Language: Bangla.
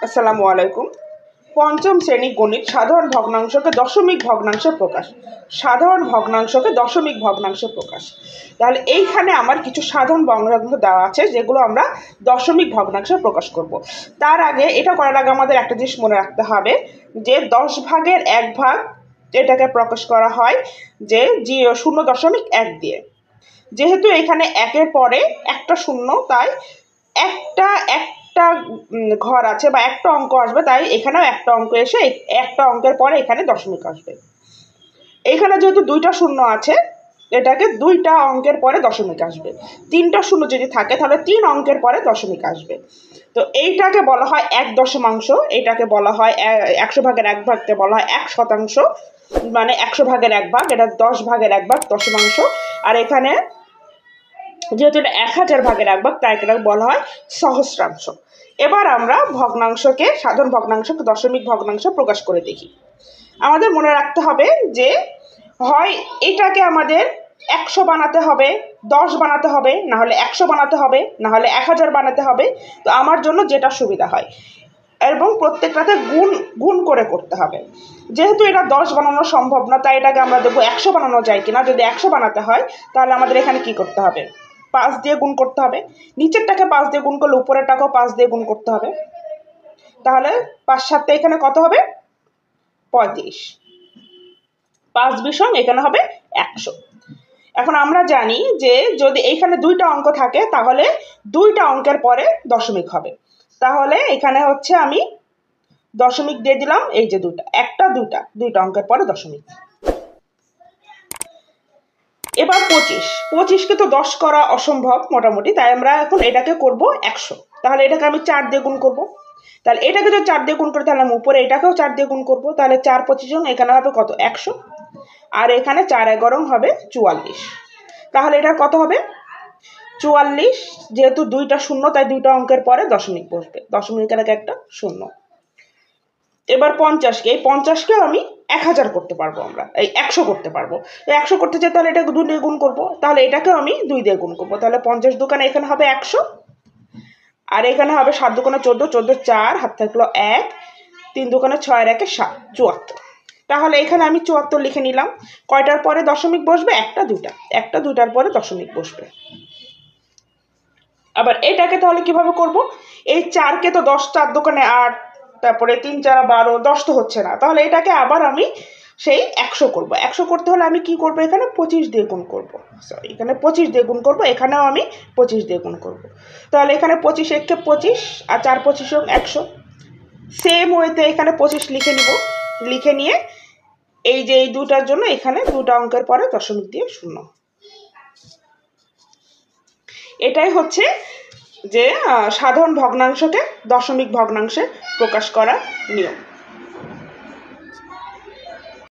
আসসালামু আলাইকুম। পঞ্চম শ্রেণী গণিত সাধারণ ভগ্নাংশকে দশমিক ভগ্নাংশে প্রকাশ। সাধারণ ভগ্নাংশকে দশমিক ভগ্নাংশে প্রকাশ। তাহলে এইখানে আমার কিছু সাধারণ ভগ্নাংশ দেওয়া আছে যেগুলো আমরা দশমিক ভগ্নাংশে প্রকাশ করব। তার আগে এটা করার আগে আমাদের একটা জিনিস মনে রাখতে হবে যে 10 ভাগের 1 ভাগ এটাকে প্রকাশ করা হয় যে 0.1 দিয়ে। যেহেতু এখানে একের পরে একটা শূন্য, তাই একটা ঘর আছে বা একটা অঙ্ক আসবে, তাই এখানেও একটা অঙ্ক এসে একটা অঙ্কের পরে এখানে দশমিক আসবে। এখানে যেহেতু দুইটা শূন্য আছে, এটাকে দুইটা অঙ্কের পরে দশমিক আসবে। তিনটা শূন্য যদি থাকে তাহলে 3 অঙ্কের পরে দশমিক আসবে। তো এইটাকে বলা হয় 1 দশমাংশ, এটাকে বলা হয় 100 ভাগের 1 ভাগকে বলা হয় 1%, মানে 100 ভাগের 1 ভাগ, এটা 10 ভাগের 1 ভাগ দশমাংশ। আর এখানে যেহেতু এটা 1000 ভাগের 1 ভাগ, তাই এটাকে বলা হয় সহস্রাংশ। এবার আমরা ভগ্নাংশকে সাধারণ ভগ্নাংশকে দশমিক ভগ্নাংশে প্রকাশ করে দেখি। আমাদের মনে রাখতে হবে যে হয় এটাকে আমাদের 100 বানাতে হবে, 10 বানাতে হবে, না হলে 100 বানাতে হবে, না হলে 1000 বানাতে হবে। তো আমার জন্য যেটা সুবিধা হয়, এবং প্রত্যেকটাতে গুণ করে করতে হবে। যেহেতু এটা 10 বানানো সম্ভব না, তাই এটাকে আমরা দেখবো 100 বানানো যায় কিনা। যদি 100 বানাতে হয় তাহলে আমাদের এখানে কি করতে হবে, 5 দিয়ে গুণ করতে হবে। নিচেরটাকে 5 দিয়ে গুণ করলে উপরেরটাকেও 5 দিয়ে গুণ করতে হবে। তাহলে 5 7 এখানে কত হবে, 35। 5 বিষম এখানে হবে 100। এখন আমরা জানি যে যদি এইখানে দুইটা অঙ্ক থাকে তাহলে দুইটা অঙ্কের পরে দশমিক হবে। তাহলে এখানে হচ্ছে আমি দশমিক দিয়ে দিলাম, এই যে দুইটা অঙ্কের পরে দশমিক। এবার 25কে তো 10 করা অসম্ভব মোটামুটি, তাই আমরা এখন এটাকে করব 100। তাহলে এটাকে আমি 4 দিয়ে গুণ করব। তাহলে এটাকে যদি 4 দিয়ে গুণ করি তাহলে আমি উপরে এটাকেও 4 দিয়ে গুণ করব। তাহলে 4 25 এখানে হবে কত, 100। আর এখানে 4 11 হবে 44। তাহলে এটা কত হবে, 44। যেহেতু দুইটা শূন্য, তাই দুইটা অঙ্কের পরে দশমিক বসবে, দশমিকের আগে একটা শূন্য। এবার 50কে, এই 50কে আমি 1000 করতে পারবো, আমরা এই 100 করতে পারবো। 100 করতে চাই তাহলে এটাকে 2 দিয়ে গুণ করবো। তাহলে এটাকেও আমি 2 দিয়ে গুণ করবো। তাহলে 50 দোকানে এখানে হবে 100, আর এখানে হবে 7 দোকানে 14, 14 4, হাত থাকলো 1, 3 দোকানে 6 আর 1 7, 74। তাহলে এখানে আমি 74 লিখে নিলাম। কয়টার পরে দশমিক বসবে, একটা দুইটার পরে দশমিক বসবে। আবার এটাকে তাহলে কিভাবে করব, এই 4কে তো 10, 4 দোকানে 8, তারপরে 3 4 12, 10 তো হচ্ছে না। তাহলে এটাকে আবার আমি সেই 100 করব। 100 করতে হলে আমি কি করব, এখানে 25 দিয়ে গুণ করব। সরি, এখানে 25 দিয়ে গুণ করব, এখানেও আমি 25 দিয়ে গুণ করব। তাহলে এখানে 25 একে 25, আর 4 25 100। সেম ওয়েতে এখানে 25 লিখে নিব। লিখে নিয়ে এই যে এই দুটার জন্য এখানে দুটা অঙ্কের পরে দশমিক দিয়ে শূন্য। এটাই হচ্ছে যে সাধারণ ভগ্নাংশকে দশমিক ভগ্নাংশে প্রকাশ করার নিয়ম।